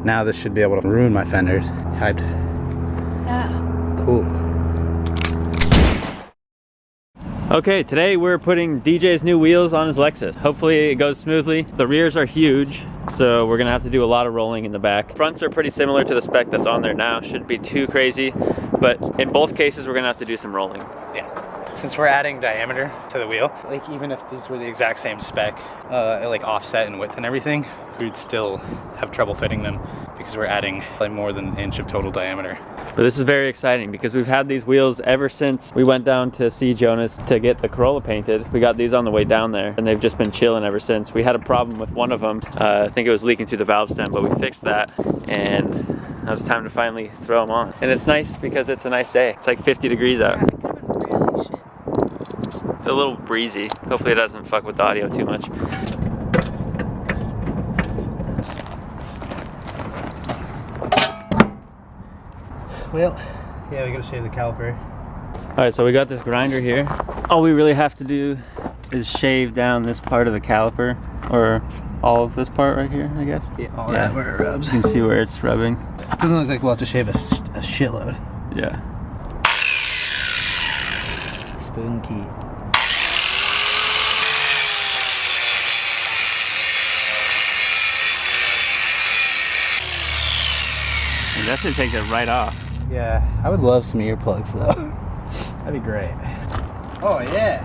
Now this should be able to ruin my fenders. Hyped. Yeah. Cool. Okay, today we're putting DJ's new wheels on his Lexus. Hopefully it goes smoothly. The rears are huge, so we're gonna have to do a lot of rolling in the back. Fronts are pretty similar to the spec that's on there now. Shouldn't be too crazy, but in both cases we're gonna have to do some rolling. Yeah. Since we're adding diameter to the wheel, like even if these were the exact same spec, like offset and width and everything, we'd still have trouble fitting them because we're adding like more than an inch of total diameter. But this is very exciting because we've had these wheels ever since we went down to see Jonas to get the Corolla painted. We got these on the way down there and they've just been chilling ever since. We had a problem with one of them. I think it was leaking through the valve stem, but we fixed that and now it's time to finally throw them on. And it's nice because it's a nice day. It's like 50 degrees out. It's a little breezy. Hopefully it doesn't fuck with the audio too much. Well, yeah, we gotta shave the caliper. All right, so we got this grinder here. All we really have to do is shave down this part of the caliper, or all of this part right here, I guess. Yeah, all that where it rubs. You can see where it's rubbing. It doesn't look like we'll have to shave a shitload. Yeah. Spoon key. That should take it right off. Yeah, I would love some earplugs though. That'd be great. Oh yeah.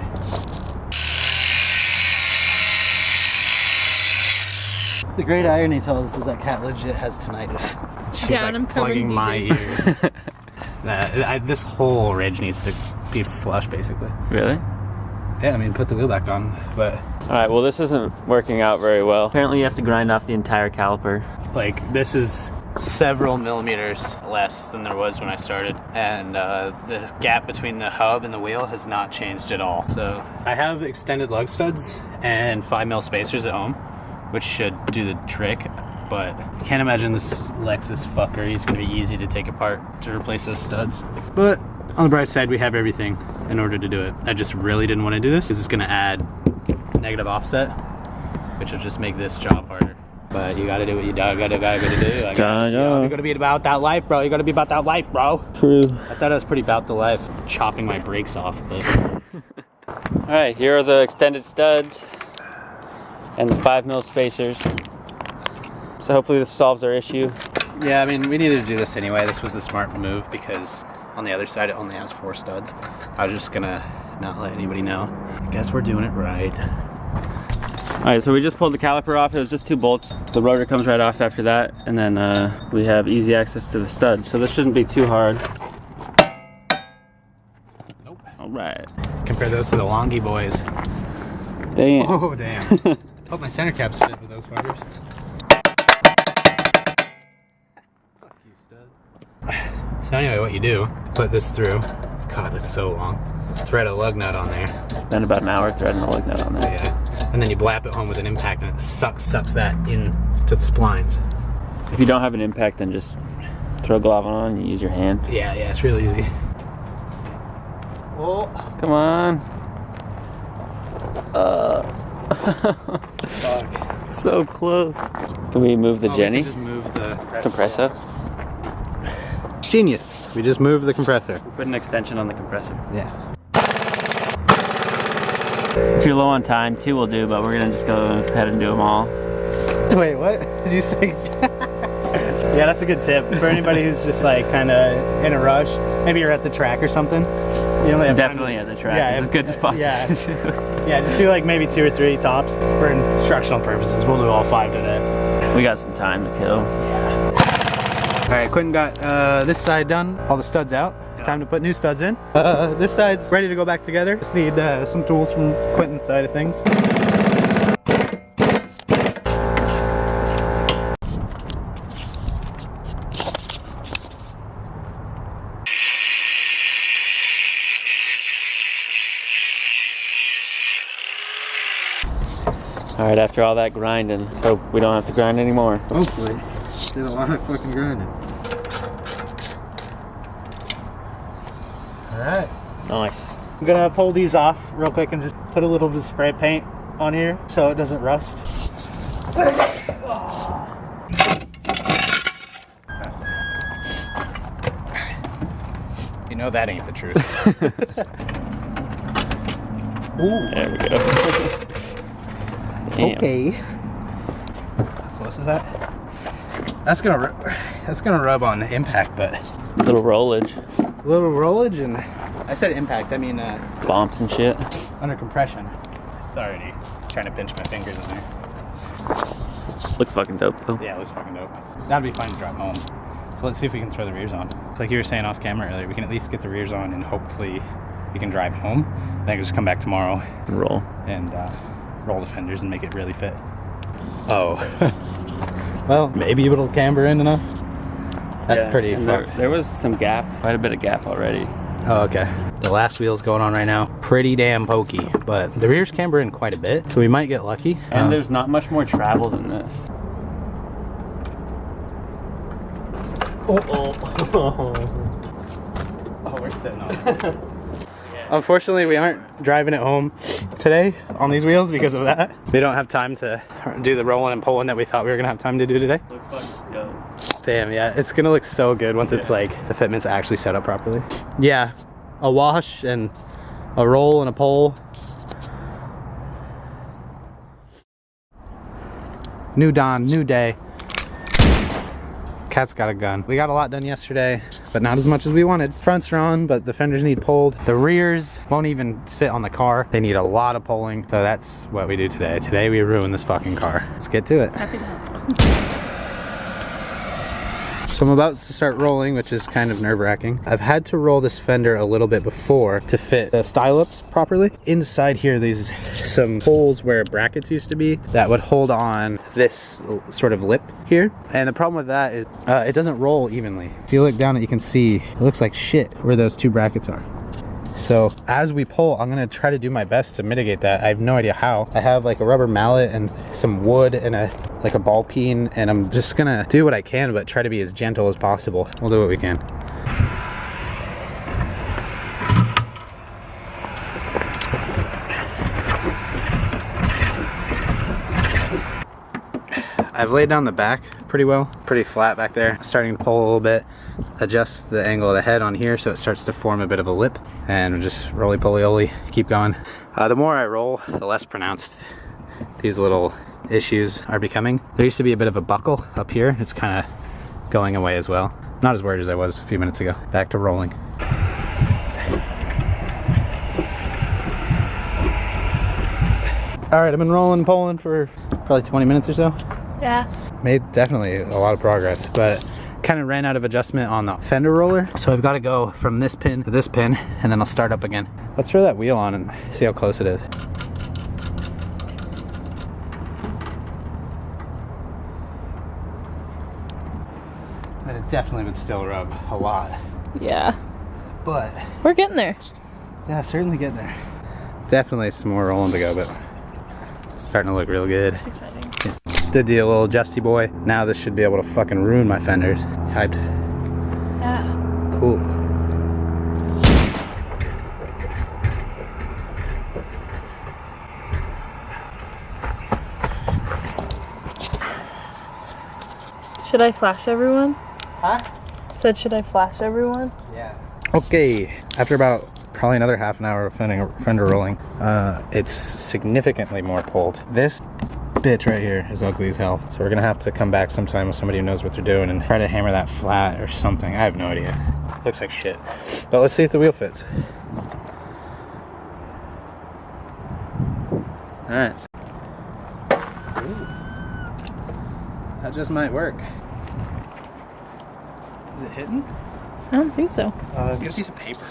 The great irony to all this is that Cat legit has tinnitus. She's Yeah, like and I'm plugging my ears. This whole ridge needs to be flush basically. Really? Yeah, I mean put the wheel back on, but... Alright, well this isn't working out very well. Apparently you have to grind off the entire caliper. Like this is several millimeters less than there was when I started, and the gap between the hub and the wheel has not changed at all. So I have extended lug studs and 5mm spacers at home, which should do the trick, but I can't imagine this Lexus fucker, he's gonna be easy to take apart to replace those studs. But on the bright side, we have everything in order to do it. I just really didn't want to do this because it's gonna add negative offset, which will just make this job harder. But you gotta do what you gotta do. You gotta be about that life, bro. You gotta be about that life, bro. True. I thought I was pretty about the life, chopping my brakes off, but... Alright, here are the extended studs and the 5mm spacers. So hopefully this solves our issue. Yeah, I mean, we needed to do this anyway. This was the smart move because on the other side it only has 4 studs. I was just gonna not let anybody know. Guess we're doing it right. Alright, so we just pulled the caliper off. It was just 2 bolts. The rotor comes right off after that, and then we have easy access to the studs. So this shouldn't be too hard. Nope. Alright. Compare those to the Longy boys. Damn. Oh, damn. Hope my center caps fit with those fuckers. Fuck you, stud. So anyway, what you do, put this through. God, that's so long. Thread a lug nut on there. Spend about an hour threading the lug nut on there. Yeah. And then you blap it home with an impact and it sucks that into the splines. If you don't have an impact, then just throw a glove on and you use your hand. Yeah, it's real easy. Oh. Come on. Fuck. So close. Can we move the Jenny? We can just move the compressor? Genius. We just moved the compressor. We put an extension on the compressor. Yeah. If you're low on time, 2 will do, but we're gonna just go ahead and do them all. Wait, what did you say? Yeah, that's a good tip for anybody who's just like kind of in a rush. Maybe you're at the track or something. You only have Definitely at the track. Yeah, it's a good spot. Yeah, yeah. Just do like maybe 2 or 3 tops for instructional purposes. We'll do all 5 today. We got some time to kill. Yeah. All right, Quentin got this side done. All the studs out. Time to put new studs in. This side's ready to go back together. Just need some tools from Quentin's side of things. All right, after all that grinding, let's hope we don't have to grind anymore. Hopefully. Did a lot of fucking grinding. Alright. Nice. I'm gonna pull these off real quick and just put a little bit of spray paint on here so it doesn't rust. know that ain't the truth. Ooh. There we go. Okay. How close is that? That's gonna rub on impact, but A little rollage. a little rollage, and I said impact, I mean Bumps and shit. under compression. It's already trying to pinch my fingers in there. Looks fucking dope though. Yeah, it looks fucking dope. That'd be fine to drive home. So let's see if we can throw the rears on. Like you were saying off camera earlier, we can at least get the rears on and hopefully we can drive home. Then I can just come back tomorrow And roll. and roll the fenders and make it really fit. Oh. Well, maybe it'll camber in enough. That's pretty fucked. There was some gap, quite a bit of gap already. Oh, okay. The last wheel's going on right now. Pretty damn pokey, but the rears camber in quite a bit, so we might get lucky. And there's not much more travel than this. Oh, we're sitting on it. Unfortunately, we aren't driving it home today on these wheels because of that. We don't have time to do the rolling and pulling that we thought we were gonna have time to do today. Looks fucking dope. Damn, yeah, it's gonna look so good once it's like the fitment's actually set up properly. Yeah, a wash and a roll and a pull. New dawn, new day. Cat's got a gun. We got a lot done yesterday, but not as much as we wanted. Fronts are on, but the fenders need pulled. The rears won't even sit on the car. They need a lot of pulling, so that's what we do today. Today we ruin this fucking car. Let's get to it. Happy to help. So I'm about to start rolling, which is kind of nerve-wracking. I've had to roll this fender a little bit before to fit the style-ups properly. Inside here, there's some holes where brackets used to be that would hold on this sort of lip here. And the problem with that is it doesn't roll evenly. If you look down it, you can see it looks like shit where those two brackets are. So as we pull, I'm gonna try to do my best to mitigate that. I have no idea how. I have like a rubber mallet and some wood and like a ball peen, and I'm just gonna do what I can, but try to be as gentle as possible. We'll do what we can. I've laid down the back pretty well, pretty flat back there. Starting to pull a little bit, adjust the angle of the head on here so it starts to form a bit of a lip, and just roly-poly-oly, keep going. The more I roll, the less pronounced these little issues are becoming. There used to be a bit of a buckle up here. It's kind of going away as well. Not as worried as I was a few minutes ago. Back to rolling. All right, I've been rolling and pulling for probably 20 minutes or so. Yeah. Made definitely a lot of progress, but kind of ran out of adjustment on the fender roller. So I've got to go from this pin to this pin, and then I'll start up again. Let's throw that wheel on and see how close it is. And it definitely would still rub a lot, Yeah. but We're getting there. yeah, certainly getting there. Definitely some more rolling to go, but it's starting to look real good. It's exciting. Did the little adjusty boy. Now this should be able to fucking ruin my fenders. Hyped. Yeah. Cool. Should I flash everyone? Huh? Said, should I flash everyone? Yeah. Okay, after about probably another half an hour of fender rolling, it's significantly more pulled. This bitch right here is ugly as hell. So we're gonna have to come back sometime with somebody who knows what they're doing and try to hammer that flat or something. I have no idea. Looks like shit. But let's see if the wheel fits. All right. Ooh. That just might work. Is it hitting? I don't think so. Get a piece of paper.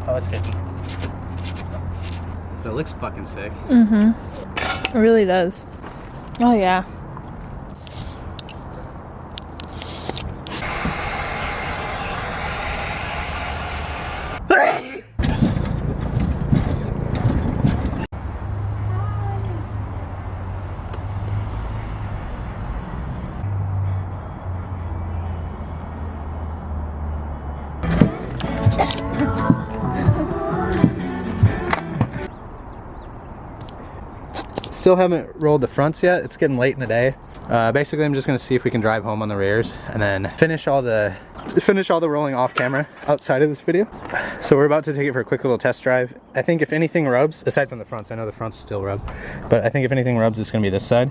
Oh, it's hitting. But it looks fucking sick. Mm-hmm. It really does. Oh, yeah. Still haven't rolled the fronts yet. It's getting late in the day. Basically, I'm just gonna see if we can drive home on the rears and then finish all the rolling off camera outside of this video. So we're about to take it for a quick little test drive. I think if anything rubs, aside from the fronts, I know the fronts still rub, but I think if anything rubs, it's gonna be this side.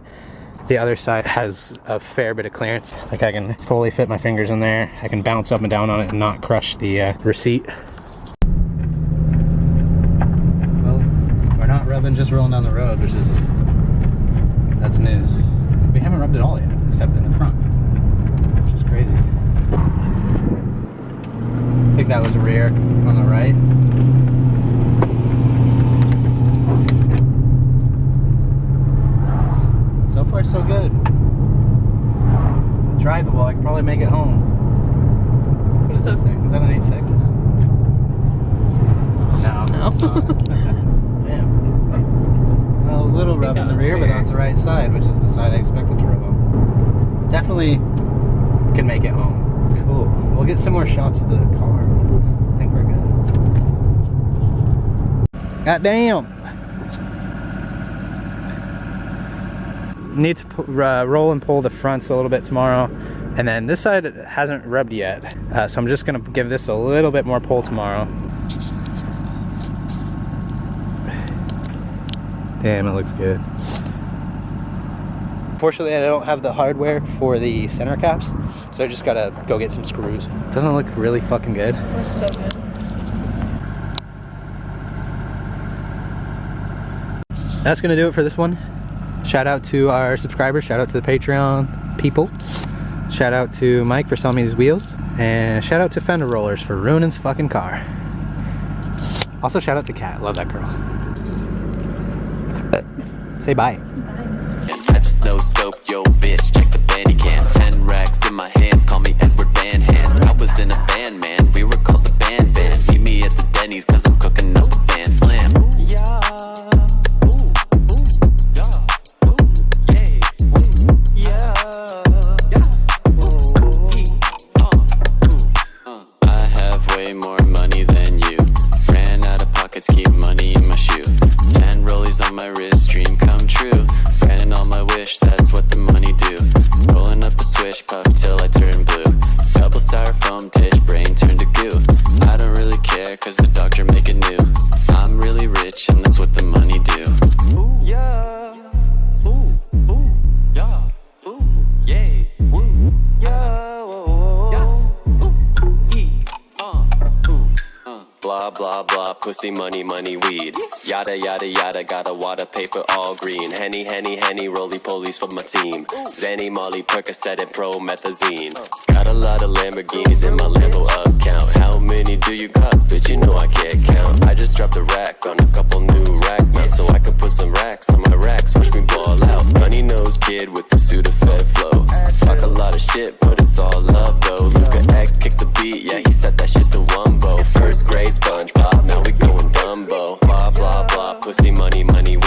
The other side has a fair bit of clearance. Like I can fully fit my fingers in there. I can bounce up and down on it and not crush the receipt. Well, we're not rubbing, just rolling down the road, that's news. We haven't rubbed it all yet, except in the front, which is crazy. I think that was a rear on the right. So far, so good. Drivable, I could probably make it home. What is this thing? Is that an 8.6? No. It's not. Damn. A little rub in the rear, but that's the right side, which is the side I expected to rub on. Definitely can make it home. Cool. We'll get some more shots of the car. I think we're good. God damn. Need to roll and pull the fronts a little bit tomorrow, and then this side hasn't rubbed yet, so I'm just gonna give this a little bit more pull tomorrow. Damn, it looks good. Unfortunately, I don't have the hardware for the center caps, so I just gotta go get some screws. Doesn't it look really fucking good? It looks so good. That's gonna do it for this one. Shout out to our subscribers, shout out to the Patreon people, shout out to Mike for selling me these wheels, and shout out to Fender Rollers for ruining his fucking car. Also shout out to Kat, love that girl. Say bye. I just no scope, yo bitch, check the bandy cam. 10 racks in my hands, call me Edward Van Hands. I was in a band, man, we were called the Band Band. Meet me at the Denny's, cause I'm cooking up a band slam. Yeah. More money than you. Ran out of pockets, keep money in my shoe. 10 rollies on my wrist, dream come true. Granting all my wish, that's what the money do. Rolling up a swish, puff till I turn blue. Double styrofoam dish, brain turned to goo. I don't really care, cause the doctor make it new. I'm really rich, and that's what the money do. Ooh, yeah. Ooh, ooh, yeah. Ooh, yay. Ooh, yeah. Blah, blah, blah, pussy, money, money, weed. Yada, yada, yada, got a wad of paper all green. Henny, henny, henny, roly-polies for my team. Zanny, Molly, Percocet, and promethazine. Got a lot of Lamborghinis in my Lambo account. How many do you got? Bitch, you know I can't count. I just dropped a rack on a couple new rack mounts, so I can put some racks on my racks. Watch me ball out. Money nose kid with the Sudafed flow. Talk a lot of shit, but it's all love though. Luka X kicked the beat, yeah, he set that shit to Wumbo. First grade SpongeBob, now we going Dumbo. Blah, blah, blah, pussy, money, money,